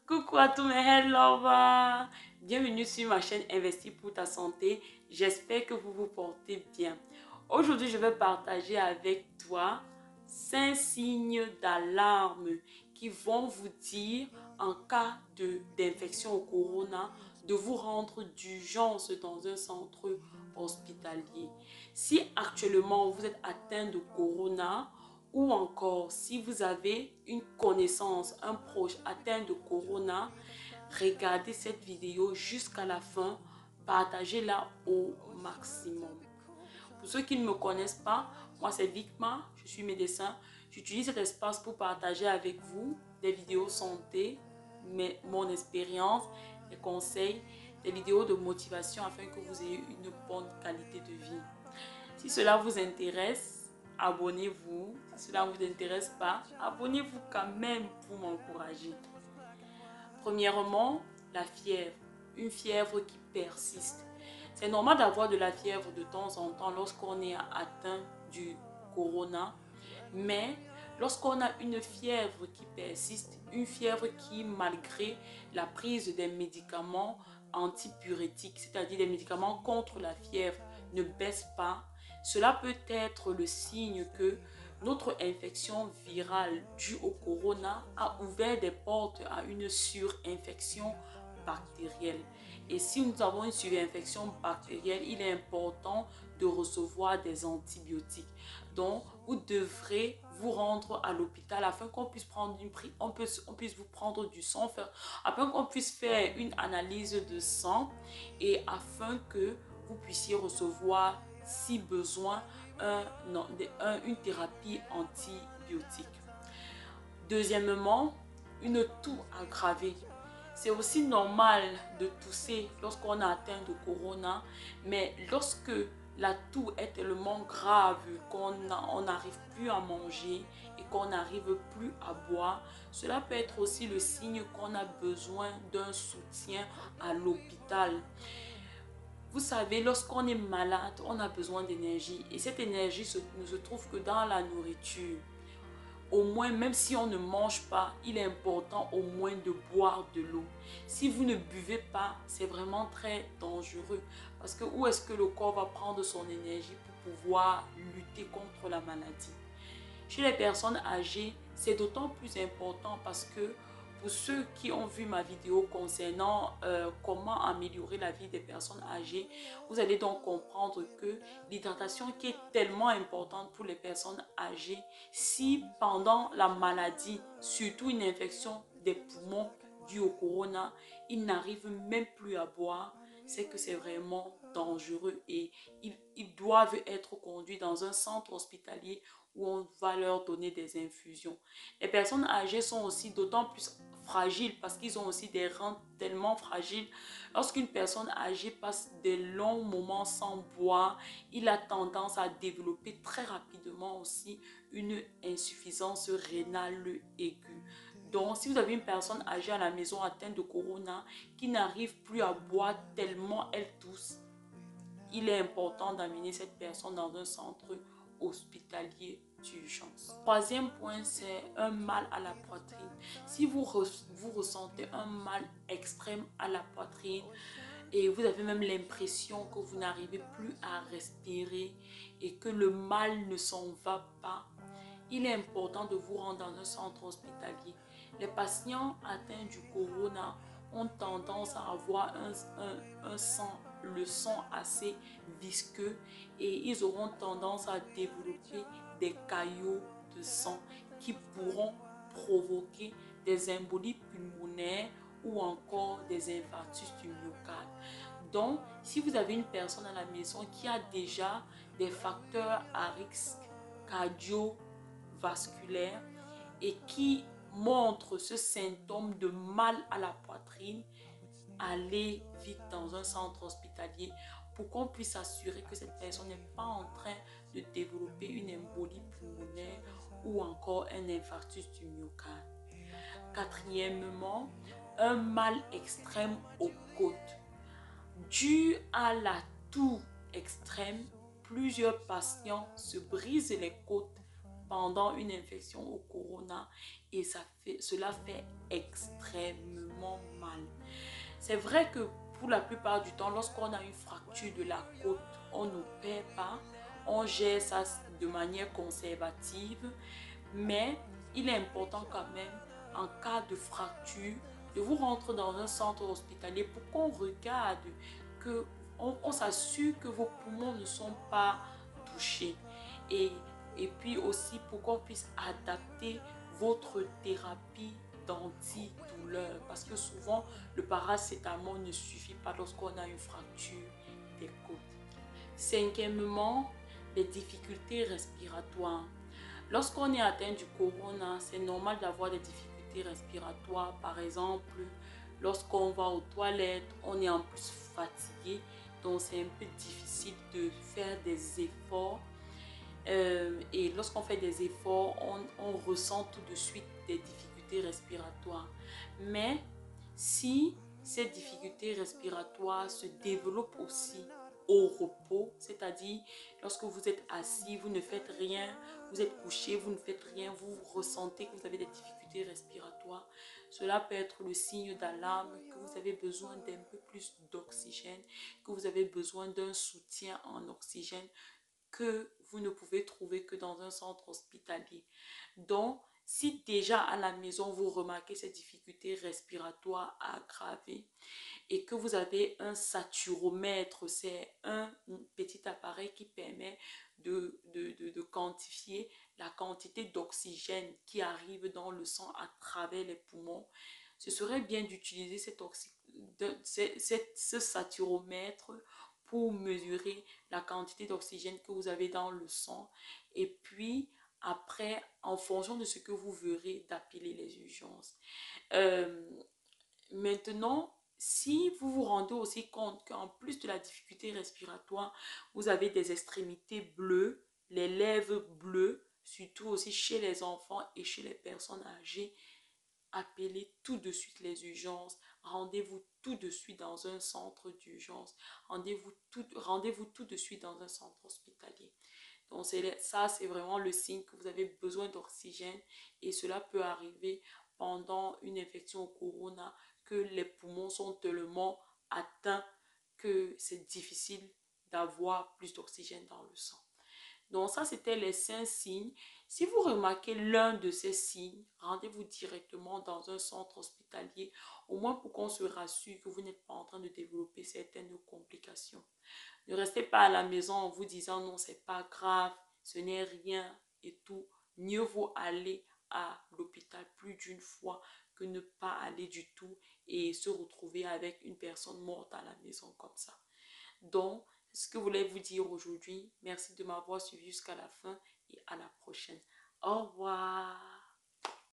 Coucou à tous mes head lovers! Bienvenue sur ma chaîne Investir pour ta santé. J'espère que vous vous portez bien. Aujourd'hui, je vais partager avec toi 5 signes d'alarme qui vont vous dire en cas d'infection au corona de vous rendre d'urgence dans un centre hospitalier. Si actuellement vous êtes atteint de corona, ou encore si vous avez une connaissance, un proche atteint de corona, regardez cette vidéo jusqu'à la fin, partagez-la au maximum. Pour ceux qui ne me connaissent pas, moi c'est Vicma, je suis médecin. J'utilise cet espace pour partager avec vous des vidéos santé, mon expérience, des conseils, des vidéos de motivation afin que vous ayez une bonne qualité de vie. Si cela vous intéresse, abonnez-vous. Si cela ne vous intéresse pas, abonnez-vous quand même pour m'encourager. Premièrement, la fièvre. Une fièvre qui persiste. C'est normal d'avoir de la fièvre de temps en temps lorsqu'on est atteint du corona. Mais lorsqu'on a une fièvre qui persiste, une fièvre qui, malgré la prise des médicaments antipyrétiques, c'est-à-dire des médicaments contre la fièvre, ne baisse pas, cela peut être le signe que notre infection virale due au corona a ouvert des portes à une surinfection bactérielle. Et si nous avons une surinfection bactérielle, il est important de recevoir des antibiotiques. Donc, vous devrez vous rendre à l'hôpital afin qu'on puisse prendre on puisse vous prendre du sang, afin qu'on puisse faire une analyse de sang et afin que vous puissiez recevoir, si besoin, une thérapie antibiotique. Deuxièmement, une toux aggravée. C'est aussi normal de tousser lorsqu'on a atteint de corona, mais lorsque la toux est tellement grave qu'on n'arrive plus à manger et qu'on n'arrive plus à boire, cela peut être aussi le signe qu'on a besoin d'un soutien à l'hôpital. Vous savez, lorsqu'on est malade, on a besoin d'énergie et cette énergie ne se trouve que dans la nourriture. Au moins, même si on ne mange pas, il est important au moins de boire de l'eau. Si vous ne buvez pas, c'est vraiment très dangereux. Parce que où est-ce que le corps va prendre son énergie pour pouvoir lutter contre la maladie? Chez les personnes âgées, c'est d'autant plus important parce que pour ceux qui ont vu ma vidéo concernant comment améliorer la vie des personnes âgées, vous allez donc comprendre que l'hydratation qui est tellement importante pour les personnes âgées, si pendant la maladie, surtout une infection des poumons due au corona, ils n'arrivent même plus à boire, c'est que c'est vraiment dangereux et ils doivent être conduits dans un centre hospitalier où on va leur donner des infusions. Les personnes âgées sont aussi d'autant plus fragiles parce qu'ils ont aussi des reins tellement fragiles. Lorsqu'une personne âgée passe des longs moments sans boire, il a tendance à développer très rapidement aussi une insuffisance rénale aiguë. Donc, si vous avez une personne âgée à la maison atteinte de corona qui n'arrive plus à boire tellement elle tousse, il est important d'amener cette personne dans un centre hospitalier d'urgence. Troisième point, c'est un mal à la poitrine. Si vous ressentez un mal extrême à la poitrine et vous avez même l'impression que vous n'arrivez plus à respirer et que le mal ne s'en va pas, il est important de vous rendre dans un centre hospitalier. Les patients atteints du corona ont tendance à avoir le sang assez visqueux et ils auront tendance à développer des caillots de sang qui pourront provoquer des embolies pulmonaires ou encore des infarctus du myocarde. Donc, si vous avez une personne à la maison qui a déjà des facteurs à risque cardiovasculaire et qui montre ce symptôme de mal à la poitrine, allez vite dans un centre hospitalier pour qu'on puisse assurer que cette personne n'est pas en train de développer une embolie pulmonaire ou encore un infarctus du myocarde. Quatrièmement, un mal extrême aux côtes. Dû à la toux extrême, plusieurs patients se brisent les côtes pendant une infection au corona et cela fait extrêmement vraiment mal. C'est vrai que pour la plupart du temps, lorsqu'on a une fracture de la côte, on n'opère pas, on gère ça de manière conservative, mais il est important quand même, en cas de fracture, de vous rendre dans un centre hospitalier pour qu'on regarde, que on s'assure que vos poumons ne sont pas touchés. Et, et puis aussi pour qu'on puisse adapter votre thérapie d'antidouleur. Parce que souvent, le paracétamol ne suffit pas lorsqu'on a une fracture des côtes. Cinquièmement, les difficultés respiratoires. Lorsqu'on est atteint du corona, c'est normal d'avoir des difficultés respiratoires. Par exemple, lorsqu'on va aux toilettes, on est en plus fatigué. Donc, c'est un peu difficile de faire des efforts. Et lorsqu'on fait des efforts, on ressent tout de suite des difficultés respiratoires. Mais si ces difficultés respiratoires se développent aussi au repos, c'est-à-dire lorsque vous êtes assis, vous ne faites rien, vous êtes couché, vous ne faites rien, vous ressentez que vous avez des difficultés respiratoires, cela peut être le signe d'alarme que vous avez besoin d'un peu plus d'oxygène, que vous avez besoin d'un soutien en oxygène que vous ne pouvez trouver que dans un centre hospitalier. Donc, si déjà à la maison, vous remarquez ces difficultés respiratoires aggravées et que vous avez un saturomètre, c'est un petit appareil qui permet de quantifier la quantité d'oxygène qui arrive dans le sang à travers les poumons, ce serait bien d'utiliser ce saturomètre pour mesurer la quantité d'oxygène que vous avez dans le sang. Et puis, après, en fonction de ce que vous verrez, d'appeler les urgences. Euh, Maintenant, si vous vous rendez aussi compte qu'en plus de la difficulté respiratoire, vous avez des extrémités bleues, les lèvres bleues, surtout aussi chez les enfants et chez les personnes âgées, appelez tout de suite les urgences. Rendez-vous tout de suite dans un centre d'urgence. Rendez-vous tout de suite dans un centre hospitalier. Donc ça, c'est vraiment le signe que vous avez besoin d'oxygène et cela peut arriver pendant une infection au corona que les poumons sont tellement atteints que c'est difficile d'avoir plus d'oxygène dans le sang. Donc ça, c'était les 5 signes. Si vous remarquez l'un de ces signes, rendez-vous directement dans un centre hospitalier, au moins pour qu'on se rassure que vous n'êtes pas en train de développer certaines complications. Ne restez pas à la maison en vous disant non, c'est pas grave, ce n'est rien et tout. Mieux vaut aller à l'hôpital plus d'une fois que ne pas aller du tout et se retrouver avec une personne morte à la maison comme ça. Donc, ce que je voulais vous dire aujourd'hui, merci de m'avoir suivi jusqu'à la fin et à la prochaine. Au revoir.